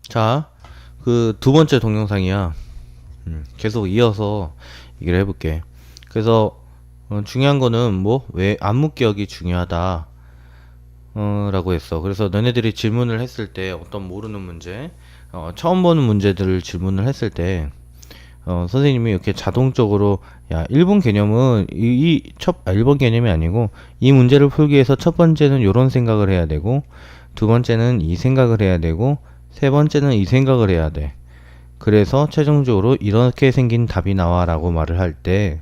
자, 그 두 번째 동영상이야. 계속 이어서 얘기를 해볼게. 그래서 중요한 거는 뭐 왜 암묵기억이 중요하다 라고 했어. 그래서 너네들이 질문을 했을 때 어떤 모르는 문제, 처음 보는 문제들을 질문을 했을 때 선생님이 이렇게 자동적으로 야 1번 개념은 1번 개념이 아니고 이 문제를 풀기 위해서 첫 번째는 요런 생각을 해야 되고 두 번째는 이 생각을 해야 되고 세 번째는 이 생각을 해야 돼. 그래서 최종적으로 이렇게 생긴 답이 나와 라고 말을 할 때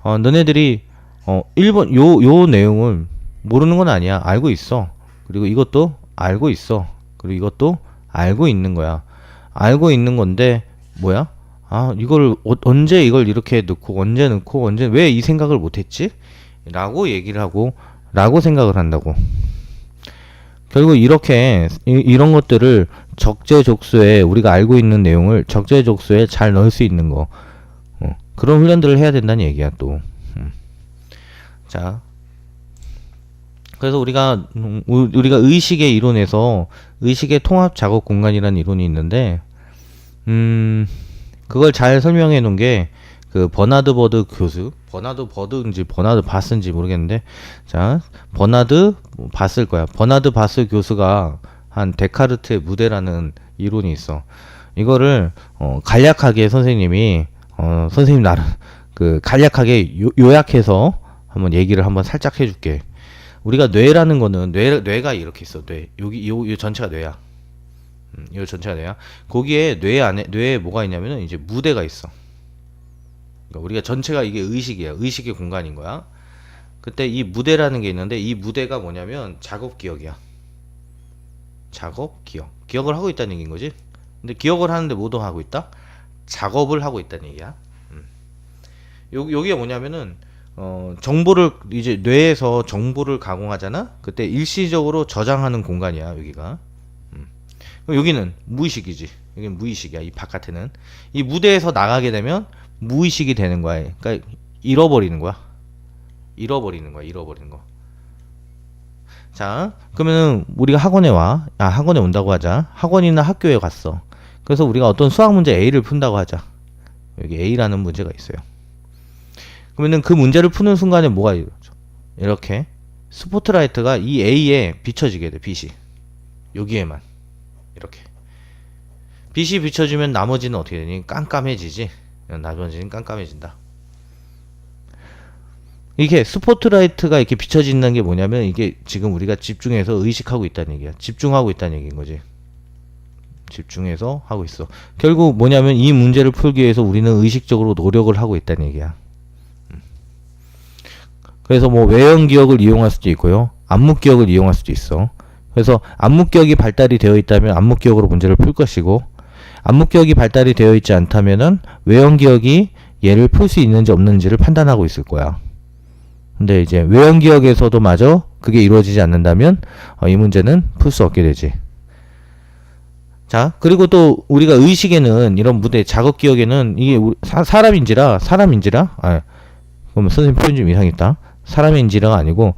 너네들이 1번 요 내용을 모르는 건 아니야. 알고 있어. 그리고 이것도 알고 있어. 그리고 이것도 알고 있는 거야. 알고 있는 건데 뭐야? 이걸 언제 이걸 이렇게 넣고 언제 넣고 언제 왜 이 생각을 못 했지? 라고 얘기를 하고 라고 생각을 한다고. 결국 이렇게 이런 것들을 적재적소에 우리가 알고 있는 내용을 적재적소에 잘 넣을 수 있는 거 그런 훈련들을 해야 된다는 얘기야 또. 자, 그래서 우리가 의식의 이론에서 의식의 통합 작업 공간이라는 이론이 있는데 그걸 잘 설명해 놓은 게 그 버나드 버드 교수, 버나드 버드인지 버나드 바스인지 모르겠는데, 자 버나드 바스일 거야. 버나드 바스 교수가 한 데카르트의 무대라는 이론이 있어. 이거를 간략하게 선생님이 선생님 나름 그 간략하게 요약해서 한번 얘기를 한번 살짝 해줄게. 우리가 뇌라는 거는 뇌가 이렇게 있어. 뇌 여기 요 전체가 뇌야. 요 전체가 뇌야. 거기에 뇌에 뭐가 있냐면은 이제 무대가 있어. 그러니까 우리가 전체가 이게 의식이야. 의식의 공간인 거야. 그때 이 무대라는 게 있는데 이 무대가 뭐냐면 작업 기억이야. 작업 기억. 기억을 하고 있다는 얘기인 거지. 근데 기억을 하는데 뭐도 하고 있다? 작업을 하고 있다는 얘기야. 여기가 뭐냐면은 정보를 이제 뇌에서 정보를 가공하잖아. 그때 일시적으로 저장하는 공간이야. 여기가. 여기는 무의식이지. 여기는 무의식이야. 이 바깥에는 이 무대에서 나가게 되면 무의식이 되는 거야. 그러니까 잃어버리는 거야. 잃어버리는 거. 자, 그러면은 우리가 학원에 와. 학원에 온다고 하자. 학원이나 학교에 갔어. 그래서 우리가 어떤 수학 문제 A를 푼다고 하자. 여기 A라는 문제가 있어요. 그러면은 그 문제를 푸는 순간에 뭐가 이루어져? 이렇게 스포트라이트가 이 A에 비춰지게 돼. 빛이. 여기에만. 이렇게. 빛이 비춰지면 나머지는 어떻게 되니? 깜깜해지지. 나머지는 깜깜해진다. 이게 스포트라이트가 이렇게 비춰진다는 게 뭐냐면 이게 지금 우리가 집중해서 의식하고 있다는 얘기야. 집중하고 있다는 얘기인 거지. 집중해서 하고 있어. 결국 뭐냐면 이 문제를 풀기 위해서 우리는 의식적으로 노력을 하고 있다는 얘기야. 그래서 뭐 외형 기억을 이용할 수도 있고요. 암묵 기억을 이용할 수도 있어. 그래서 암묵 기억이 발달이 되어 있다면 암묵 기억으로 문제를 풀 것이고 암묵 기억이 발달이 되어 있지 않다면은 외형 기억이 얘를 풀 수 있는지 없는지를 판단하고 있을 거야. 근데 이제 외형 기억에서도 마저 그게 이루어지지 않는다면 이 문제는 풀 수 없게 되지. 자, 그리고 또 우리가 의식에는 이런 무대 작업 기억에는 이게 사람인지라 그러면 선생님 표현 좀 이상했다. 사람인지라가 아니고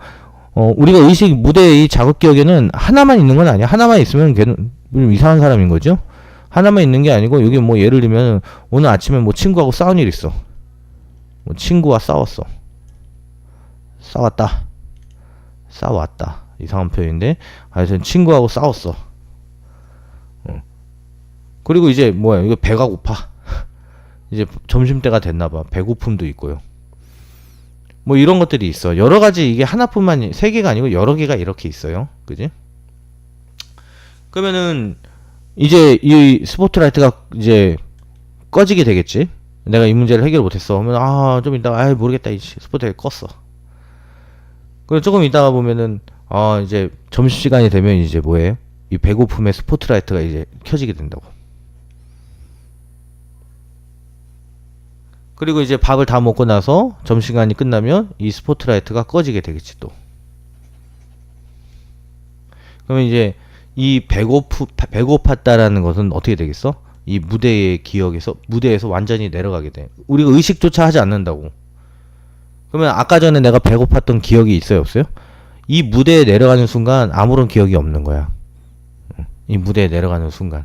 우리가 의식 무대의 작업 기억에는 하나만 있는 건 아니야. 하나만 있으면 걔는 좀 이상한 사람인 거죠. 하나만 있는 게 아니고 여기 뭐 예를 들면 오늘 아침에 뭐 친구하고 싸운 일 있어. 뭐 친구와 싸웠어. 싸웠다. 이상한 표현인데 하여튼 친구하고 싸웠어. 그리고 이제 뭐야 이거 배가 고파. 이제 점심때가 됐나봐. 배고픔도 있고요. 뭐 이런 것들이 있어. 여러 가지 이게 하나뿐만 세 개가 아니고 여러 개가 이렇게 있어요. 그지? 그러면은 이제 이 스포트라이트가 이제 꺼지게 되겠지. 내가 이 문제를 해결 못했어. 그러면 좀 이따가 모르겠다. 이 스포트라이트 껐어. 그리고 조금 이따가 보면은 이제 점심시간이 되면 이제 뭐예요? 이 배고픔의 스포트라이트가 이제 켜지게 된다고. 그리고 이제 밥을 다 먹고 나서 점심시간이 끝나면 이 스포트라이트가 꺼지게 되겠지 또. 그러면 이제 이 배고팠다라는 것은 어떻게 되겠어? 이 무대에서 완전히 내려가게 돼. 우리가 의식조차 하지 않는다고. 그러면 아까 전에 내가 배고팠던 기억이 있어요, 없어요? 이 무대에 내려가는 순간 아무런 기억이 없는 거야. 이 무대에 내려가는 순간.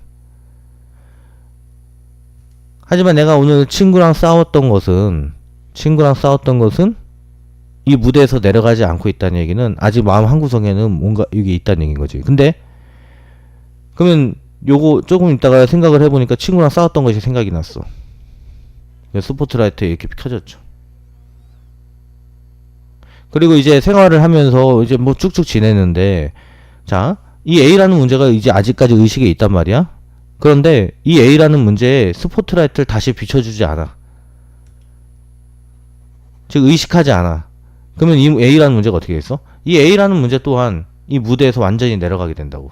하지만 내가 오늘 친구랑 싸웠던 것은 이 무대에서 내려가지 않고 있다는 얘기는 아직 마음 한구석에는 뭔가 이게 있다는 얘기인 거지. 근데 그러면 요거 조금 있다가 생각을 해보니까 친구랑 싸웠던 것이 생각이 났어. 스포트라이트에 이렇게 켜졌죠. 그리고 이제 생활을 하면서 이제 뭐 쭉쭉 지내는데, 자, 이 A라는 문제가 이제 아직까지 의식에 있단 말이야. 그런데 이 A라는 문제에 스포트라이트를 다시 비춰주지 않아. 즉 의식하지 않아. 그러면 이 A라는 문제가 어떻게 됐어? 이 A라는 문제 또한 이 무대에서 완전히 내려가게 된다고.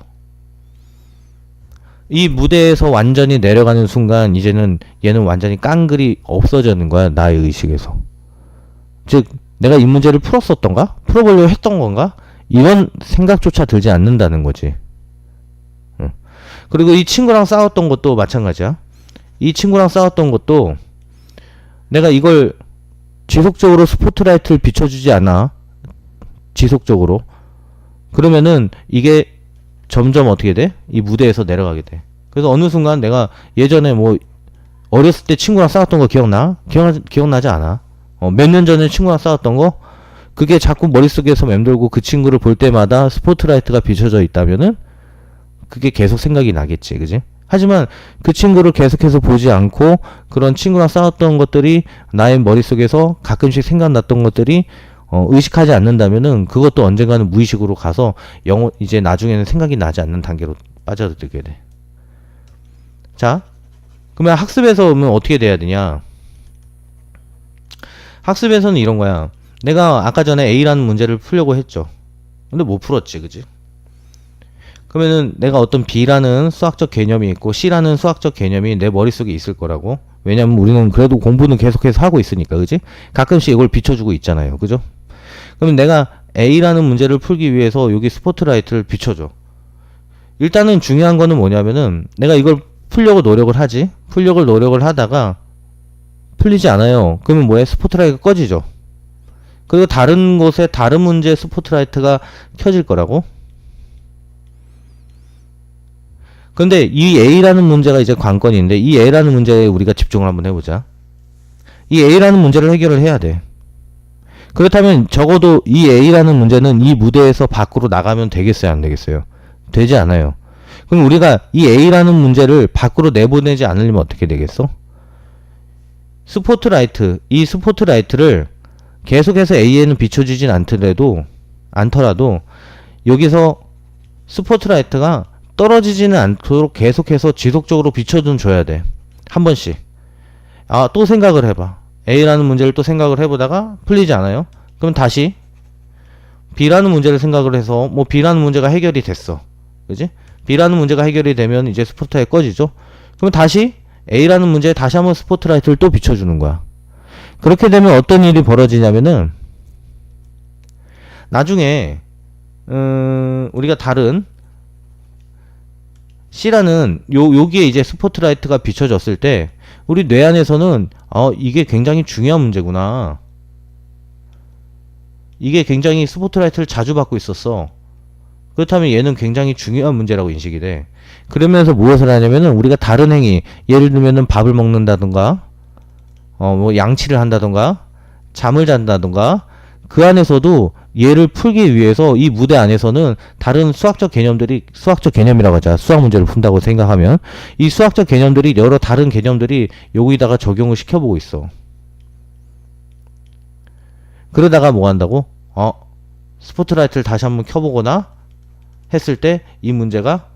이 무대에서 완전히 내려가는 순간 이제는 얘는 완전히 깡글이 없어지는 거야. 나의 의식에서. 즉 내가 이 문제를 풀었었던가? 풀어보려고 했던 건가? 이런 생각조차 들지 않는다는 거지. 그리고 이 친구랑 싸웠던 것도 마찬가지야. 이 친구랑 싸웠던 것도 내가 이걸 지속적으로 스포트라이트를 비춰주지 않아. 지속적으로. 그러면은 이게 점점 어떻게 돼? 이 무대에서 내려가게 돼. 그래서 어느 순간 내가 예전에 뭐 어렸을 때 친구랑 싸웠던 거 기억나? 기억나지 않아? 몇 년 전에 친구랑 싸웠던 거? 그게 자꾸 머릿속에서 맴돌고 그 친구를 볼 때마다 스포트라이트가 비춰져 있다면은 그게 계속 생각이 나겠지. 그지? 하지만 그 친구를 계속해서 보지 않고 그런 친구랑 싸웠던 것들이 나의 머릿속에서 가끔씩 생각났던 것들이 의식하지 않는다면은 그것도 언젠가는 무의식으로 가서 이제 나중에는 생각이 나지 않는 단계로 빠져들게 돼. 자, 그러면 학습에서 오면 어떻게 돼야 되냐? 학습에서는 이런 거야. 내가 아까 전에 A라는 문제를 풀려고 했죠. 근데 못 풀었지, 그지? 그러면은 내가 어떤 B라는 수학적 개념이 있고 C라는 수학적 개념이 내 머릿속에 있을 거라고. 왜냐면 우리는 그래도 공부는 계속해서 하고 있으니까, 그지? 가끔씩 이걸 비춰주고 있잖아요, 그죠? 그러면 내가 A라는 문제를 풀기 위해서 여기 스포트라이트를 비춰줘. 일단은 중요한 거는 뭐냐면은 내가 이걸 풀려고 노력을 하지. 풀려고 노력을 하다가 풀리지 않아요. 그러면 뭐해? 스포트라이트가 꺼지죠. 그리고 다른 곳에 다른 문제에 스포트라이트가 켜질 거라고. 근데 이 A라는 문제가 이제 관건인데 이 A라는 문제에 우리가 집중을 한번 해보자. 이 A라는 문제를 해결을 해야 돼. 그렇다면 적어도 이 A라는 문제는 이 무대에서 밖으로 나가면 되겠어요? 안 되겠어요? 되지 않아요. 그럼 우리가 이 A라는 문제를 밖으로 내보내지 않으려면 어떻게 되겠어? 이 스포트라이트를 계속해서 A에는 비춰지진 않더라도 여기서 스포트라이트가 떨어지지는 않도록 계속해서 지속적으로 비춰줘야 돼. 한 번씩. 또 생각을 해봐. A라는 문제를 또 생각을 해보다가 풀리지 않아요? 그럼 다시 B라는 문제를 생각을 해서 뭐 B라는 문제가 해결이 됐어. 그지? B라는 문제가 해결이 되면 이제 스포트라이트 꺼지죠? 그럼 다시 A라는 문제에 다시 한번 스포트라이트를 또 비춰주는 거야. 그렇게 되면 어떤 일이 벌어지냐면은 나중에 우리가 다른 C라는 여기에 이제 스포트라이트가 비춰졌을 때 우리 뇌 안에서는 이게 굉장히 중요한 문제구나. 이게 굉장히 스포트라이트를 자주 받고 있었어. 그렇다면 얘는 굉장히 중요한 문제라고 인식이 돼. 그러면서 무엇을 하냐면은 우리가 다른 행위, 예를 들면은 밥을 먹는다든가 뭐 양치를 한다든가 잠을 잔다든가 그 안에서도 얘를 풀기 위해서 이 무대 안에서는 다른 수학적 개념이라고 하자. 수학 문제를 푼다고 생각하면 이 수학적 개념들이 여러 다른 개념들이 여기다가 적용을 시켜보고 있어. 그러다가 뭐 한다고? 스포트라이트를 다시 한번 켜보거나 했을 때 이 문제가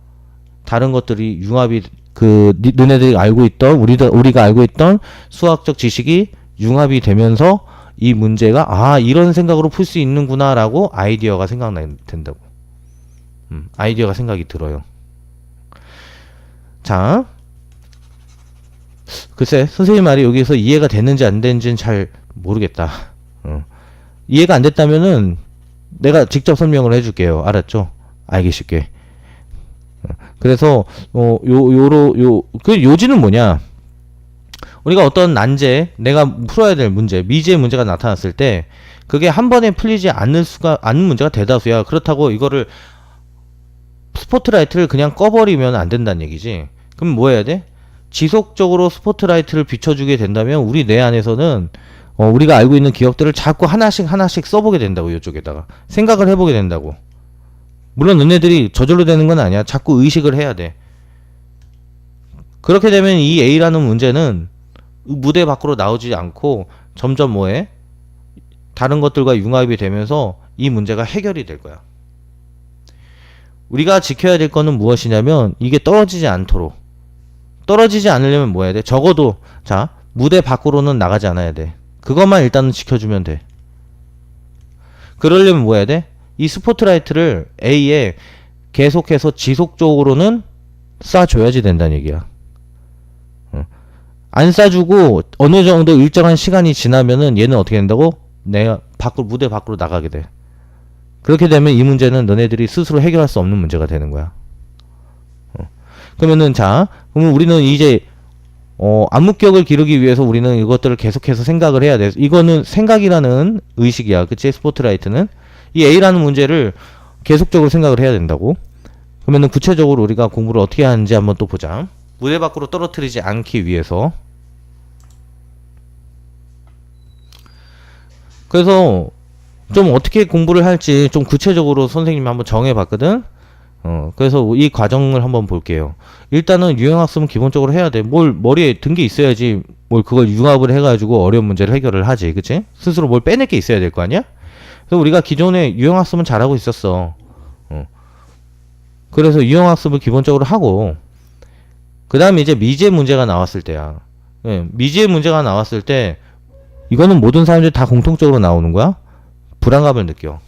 다른 것들이 융합이 너네들이 알고 있던 우리가 알고 있던 수학적 지식이 융합이 되면서 이 문제가 이런 생각으로 풀 수 있는구나 라고 아이디어가 된다고. 아이디어가 생각이 들어요. 자, 글쎄 선생님 말이 여기서 이해가 됐는지 안 됐는지는 잘 모르겠다. 이해가 안 됐다면은 내가 직접 설명을 해줄게요. 알았죠? 알기 쉽게. 그래서 그 요지는 뭐냐? 우리가 어떤 난제, 내가 풀어야 될 문제, 미지의 문제가 나타났을 때 그게 한 번에 풀리지 않는 문제가 대다수야. 그렇다고 이거를 스포트라이트를 그냥 꺼버리면 안 된다는 얘기지. 그럼 뭐 해야 돼? 지속적으로 스포트라이트를 비춰주게 된다면 우리 뇌 안에서는 우리가 알고 있는 기억들을 자꾸 하나씩 써보게 된다고. 이쪽에다가 생각을 해보게 된다고. 물론 너네들이 저절로 되는 건 아니야. 자꾸 의식을 해야 돼. 그렇게 되면 이 A라는 문제는 무대 밖으로 나오지 않고 점점 뭐해? 다른 것들과 융합이 되면서 이 문제가 해결이 될 거야. 우리가 지켜야 될 거는 무엇이냐면 이게 떨어지지 않도록. 떨어지지 않으려면 뭐 해야 돼? 적어도 자, 무대 밖으로는 나가지 않아야 돼. 그것만 일단은 지켜주면 돼. 그러려면 뭐 해야 돼? 이 스포트라이트를 A에 계속해서 지속적으로는 쏴줘야지 된다는 얘기야. 안 쏴주고 어느 정도 일정한 시간이 지나면은 얘는 어떻게 된다고? 내가 무대 밖으로 나가게 돼. 그렇게 되면 이 문제는 너네들이 스스로 해결할 수 없는 문제가 되는 거야. 그러면은 그러면 우리는 이제 암묵기억을 기르기 위해서 우리는 이것들을 계속해서 생각을 해야 돼. 이거는 생각이라는 의식이야. 그치? 스포트라이트는 이 A라는 문제를 계속적으로 생각을 해야 된다고. 그러면은 구체적으로 우리가 공부를 어떻게 하는지 한번 또 보자. 무대 밖으로 떨어뜨리지 않기 위해서. 그래서 좀 어떻게 공부를 할지 좀 구체적으로 선생님이 한번 정해봤거든. 그래서 이 과정을 한번 볼게요. 일단은 유형학습은 기본적으로 해야 돼. 뭘 머리에 든 게 있어야지 뭘 그걸 융합을 해가지고 어려운 문제를 해결을 하지. 그치? 스스로 뭘 빼낼 게 있어야 될 거 아니야? 그래서 우리가 기존에 유형학습은 잘하고 있었어. 그래서 유형학습을 기본적으로 하고 그 다음에 이제 미지의 문제가 나왔을 때야. 미지의 문제가 나왔을 때 이거는 모든 사람들이 다 공통적으로 나오는 거야. 불안감을 느껴.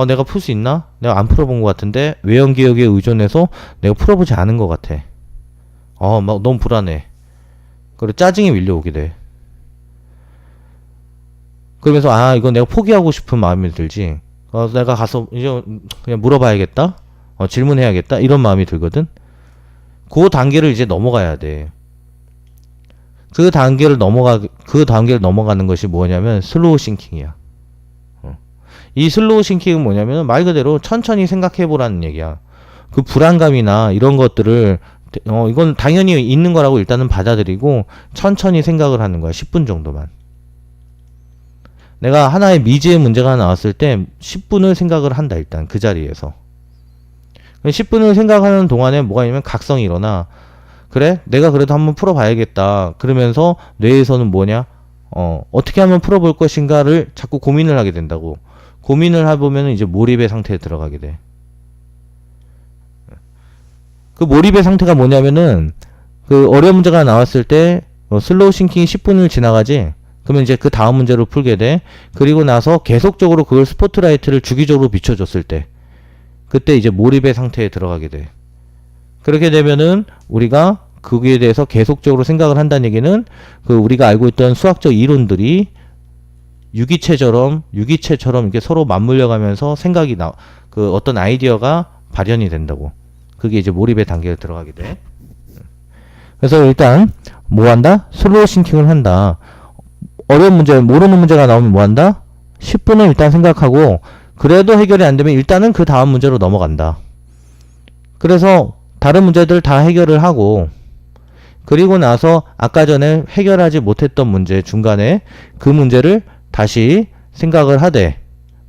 내가 풀 수 있나? 내가 안 풀어본 것 같은데 외형 기억에 의존해서 내가 풀어보지 않은 것 같아. 막 너무 불안해. 그리고 짜증이 밀려오게 돼. 그러면서 이건 내가 포기하고 싶은 마음이 들지. 내가 가서 이제 그냥 물어봐야겠다. 질문해야겠다. 이런 마음이 들거든. 그 단계를 이제 넘어가야 돼. 그 단계를 넘어가는 것이 뭐냐면 슬로우 싱킹이야. 이 슬로우 싱킹은 뭐냐면 말 그대로 천천히 생각해보라는 얘기야. 그 불안감이나 이런 것들을 이건 당연히 있는 거라고 일단은 받아들이고 천천히 생각을 하는 거야. 10분 정도만. 내가 하나의 미지의 문제가 나왔을 때 10분을 생각을 한다. 일단 그 자리에서 10분을 생각하는 동안에 뭐가 있냐면 각성이 일어나. 그래? 내가 그래도 한번 풀어봐야겠다. 그러면서 뇌에서는 뭐냐? 어떻게 하면 풀어볼 것인가를 자꾸 고민을 하게 된다고. 고민을 해보면 이제 몰입의 상태에 들어가게 돼. 그 몰입의 상태가 뭐냐면은 그 어려운 문제가 나왔을 때 슬로우 싱킹이 10분을 지나가지. 그러면 이제 그 다음 문제를 풀게 돼. 그리고 나서 계속적으로 그걸 스포트라이트를 주기적으로 비춰줬을 때 그때 이제 몰입의 상태에 들어가게 돼. 그렇게 되면은 우리가 거기에 대해서 계속적으로 생각을 한다는 얘기는 그 우리가 알고 있던 수학적 이론들이 유기체처럼 이렇게 서로 맞물려 가면서 생각이 그 어떤 아이디어가 발현이 된다고. 그게 이제 몰입의 단계에 들어가게 돼. 그래서 일단 뭐 한다? 슬로우 싱킹을 한다. 어려운 문제, 모르는 문제가 나오면 뭐 한다? 10분을 일단 생각하고 그래도 해결이 안 되면 일단은 그 다음 문제로 넘어간다. 그래서 다른 문제들 다 해결을 하고 그리고 나서 아까 전에 해결하지 못했던 문제 중간에 그 문제를 다시 생각을 하되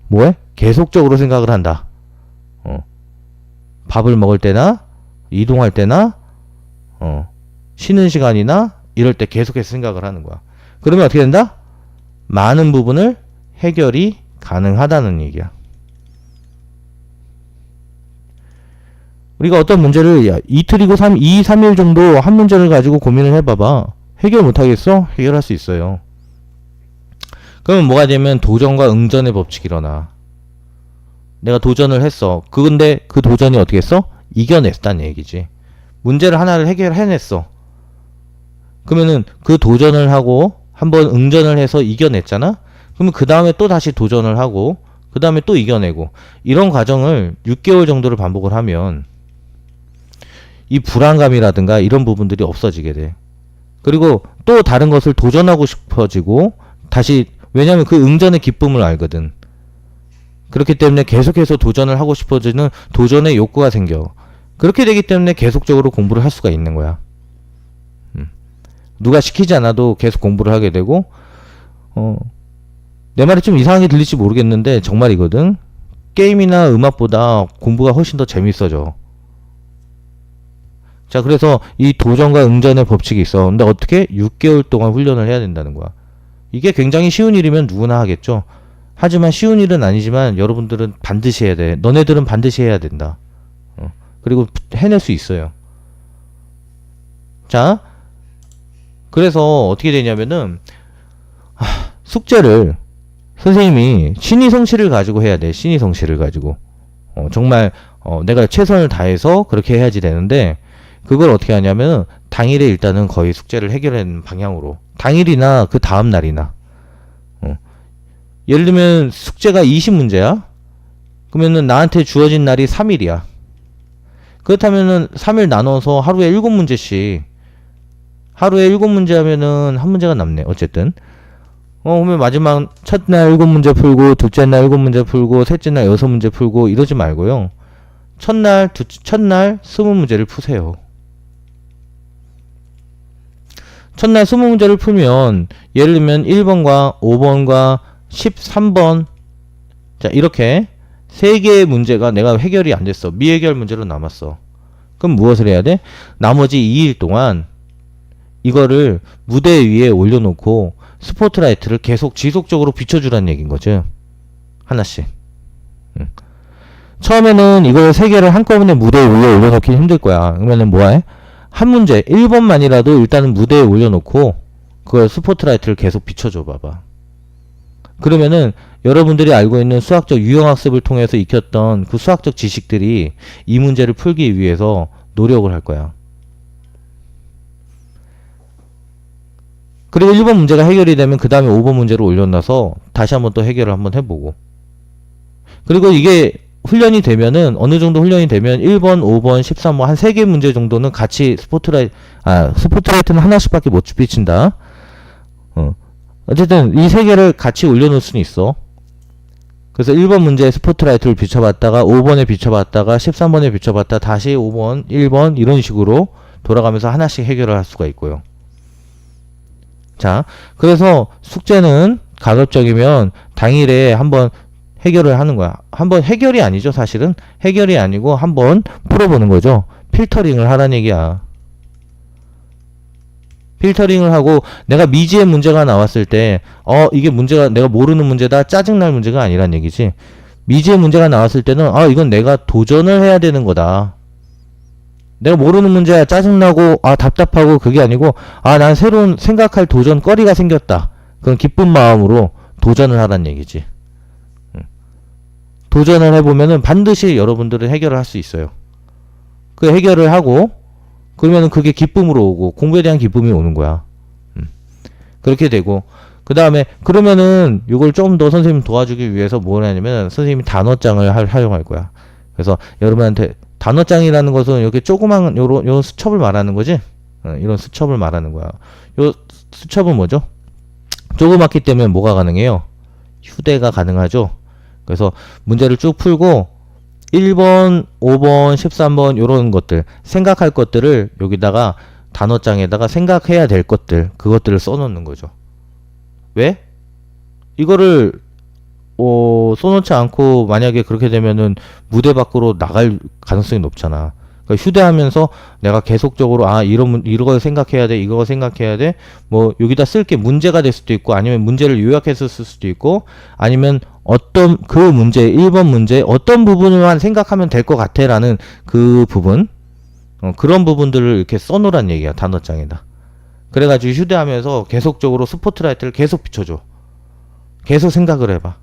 뭐해? 계속적으로 생각을 한다. 밥을 먹을 때나 이동할 때나 쉬는 시간이나 이럴 때 계속해서 생각을 하는 거야. 그러면 어떻게 된다? 많은 부분을 해결이 가능하다는 얘기야. 우리가 어떤 문제를 이틀이고 2, 3일 정도 한 문제를 가지고 고민을 해봐봐. 해결 못하겠어? 해결할 수 있어요. 그러면 뭐가 되면 도전과 응전의 법칙이 일어나. 내가 도전을 했어. 근데 그 도전이 어떻게 했어? 이겨냈다는 얘기지. 문제를 하나를 해결해냈어. 그러면은 그 도전을 하고 한번 응전을 해서 이겨냈잖아? 그러면 그 다음에 또 다시 도전을 하고 그 다음에 또 이겨내고 이런 과정을 6개월 정도를 반복을 하면 이 불안감이라든가 이런 부분들이 없어지게 돼. 그리고 또 다른 것을 도전하고 싶어지고 다시 왜냐면 그 응전의 기쁨을 알거든. 그렇기 때문에 계속해서 도전을 하고 싶어지는 도전의 욕구가 생겨. 그렇게 되기 때문에 계속적으로 공부를 할 수가 있는 거야. 누가 시키지 않아도 계속 공부를 하게 되고, 내 말이 좀 이상하게 들릴지 모르겠는데 정말이거든. 게임이나 음악보다 공부가 훨씬 더 재밌어져. 자, 그래서 이 도전과 응전의 법칙이 있어. 근데 어떻게? 6개월 동안 훈련을 해야 된다는 거야. 이게 굉장히 쉬운 일이면 누구나 하겠죠. 하지만 쉬운 일은 아니지만 여러분들은 반드시 해야 돼. 너네들은 반드시 해야 된다. 그리고 해낼 수 있어요. 자, 그래서 어떻게 되냐면은 숙제를 선생님이 신의 성실을 가지고 해야 돼. 신의 성실을 가지고 정말 내가 최선을 다해서 그렇게 해야지 되는데, 그걸 어떻게 하냐면 당일에 일단은 거의 숙제를 해결하는 방향으로, 당일이나 그 다음 날이나, 예를 들면 숙제가 20문제야 그러면은 나한테 주어진 날이 3일이야. 그렇다면은 3일 나눠서 하루에 7문제씩, 하루에 7문제 하면은 한 문제가 남네. 어쨌든 그러면 마지막 첫날 7문제 풀고, 둘째 날 7문제 풀고, 셋째 날 6문제 풀고 이러지 말고요. 첫날 20문제를 푸세요. 첫날 20문제를 풀면 예를 들면 1번과 5번과 13번, 자 이렇게 3개의 문제가 내가 해결이 안 됐어. 미해결 문제로 남았어. 그럼 무엇을 해야 돼? 나머지 2일 동안 이거를 무대 위에 올려놓고 스포트라이트를 계속 지속적으로 비춰주라는 얘기인 거죠. 하나씩. 처음에는 이걸 3개를 한꺼번에 무대 위에 올려놓기 힘들 거야. 그러면은 뭐해? 한 문제 1번만이라도 일단은 무대에 올려놓고 그걸 스포트라이트를 계속 비춰줘 봐봐. 그러면은 여러분들이 알고 있는 수학적 유형학습을 통해서 익혔던 그 수학적 지식들이 이 문제를 풀기 위해서 노력을 할 거야. 그리고 1번 문제가 해결이 되면 그 다음에 5번 문제를 올려놔서 다시 한번 또 해결을 한번 해보고, 그리고 이게 훈련이 되면은 어느 정도 훈련이 되면 1번, 5번, 13번 한 3개 문제 정도는 같이 스포트라이트는 하나씩밖에 못 비친다. 어쨌든 이 3개를 같이 올려놓을 수는 있어. 그래서 1번 문제에 스포트라이트를 비춰봤다가 5번에 비춰봤다가 13번에 비춰봤다 다시 5번, 1번 이런 식으로 돌아가면서 하나씩 해결을 할 수가 있고요. 자, 그래서 숙제는 가급적이면 당일에 한번 해결을 하는 거야. 한번 해결이 아니죠, 사실은. 해결이 아니고 한번 풀어보는 거죠. 필터링을 하라는 얘기야. 필터링을 하고 내가 미지의 문제가 나왔을 때 이게 문제가 내가 모르는 문제다, 짜증날 문제가 아니란 얘기지. 미지의 문제가 나왔을 때는 이건 내가 도전을 해야 되는 거다. 내가 모르는 문제야, 짜증나고 답답하고 그게 아니고 난 새로운 생각할 도전거리가 생겼다. 그런 기쁜 마음으로 도전을 하란 얘기지. 도전을 해보면은 반드시 여러분들은 해결을 할 수 있어요. 그 해결을 하고 그러면은 그게 기쁨으로 오고 공부에 대한 기쁨이 오는 거야. 그렇게 되고 그 다음에 그러면은 이걸 좀 더 선생님 도와주기 위해서 뭘 하냐면 선생님이 단어장을 활용할 거야. 그래서 여러분한테 단어장이라는 것은 이렇게 조그만 요런 수첩을 말하는 거지. 이런 수첩을 말하는 거야. 요 수첩은 뭐죠? 조그맣기 때문에 뭐가 가능해요? 휴대가 가능하죠. 그래서 문제를 쭉 풀고 1번, 5번, 13번 요런 것들 생각할 것들을 여기다가 단어장에다가 생각해야 될 것들 그것들을 써놓는 거죠. 왜? 이거를 써놓지 않고 만약에 그렇게 되면은 무대 밖으로 나갈 가능성이 높잖아. 그러니까 휴대하면서 내가 계속적으로 이런 걸 생각해야 돼, 이거 생각해야 돼. 뭐 여기다 쓸 게 문제가 될 수도 있고 아니면 문제를 요약해서 쓸 수도 있고 아니면 어떤 그 문제 1번 문제 어떤 부분만 생각하면 될 것 같아라는 그 부분 그런 부분들을 이렇게 써놓으란 얘기야. 단어장에다. 그래가지고 휴대하면서 계속적으로 스포트라이트를 계속 비춰줘. 계속 생각을 해봐.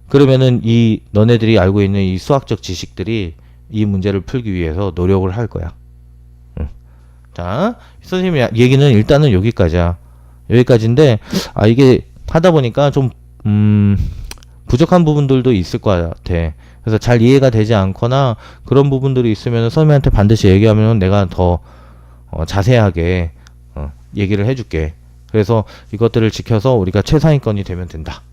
그러면은 이 너네들이 알고 있는 이 수학적 지식들이 이 문제를 풀기 위해서 노력을 할 거야. 자, 선생님 얘기는 일단은 여기까지야. 여기까지인데 이게 하다 보니까 좀 부족한 부분들도 있을 것 같아. 그래서 잘 이해가 되지 않거나 그런 부분들이 있으면 선생님한테 반드시 얘기하면 내가 더 자세하게 얘기를 해줄게. 그래서 이것들을 지켜서 우리가 최상위권이 되면 된다.